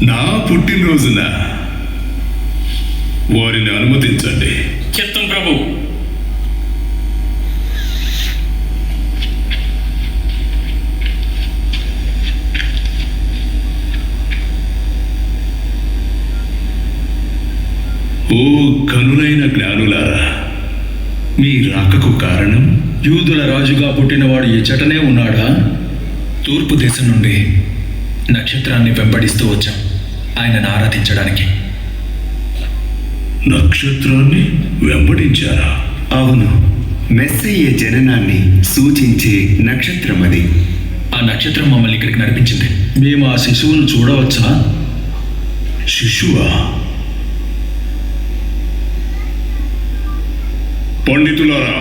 నా పుట్టినరోజున వారిని అనుమతించండి. చిత్తం ప్రభు. ఓ కనులైన జ్ఞానులారా, మీ రాకకు కారణం? యూదుల రాజుగా పుట్టినవాడు ఇచ్చటనే ఉన్నాడా? తూర్పు దేశం నుండి నక్షత్రాన్ని వెంబడిస్తూ వచ్చాం ఆయనను ఆరాధించడానికి. నక్షత్రాన్ని వెంబడించారా? అవును, మెస్సయ్య జననాన్ని సూచించే నక్షత్రం అది. ఆ నక్షత్రం మమ్మల్ని ఇక్కడికి నడిపించింది. మేము ఆ శిశువును చూడవచ్చా? శిశువా? పండితులారా,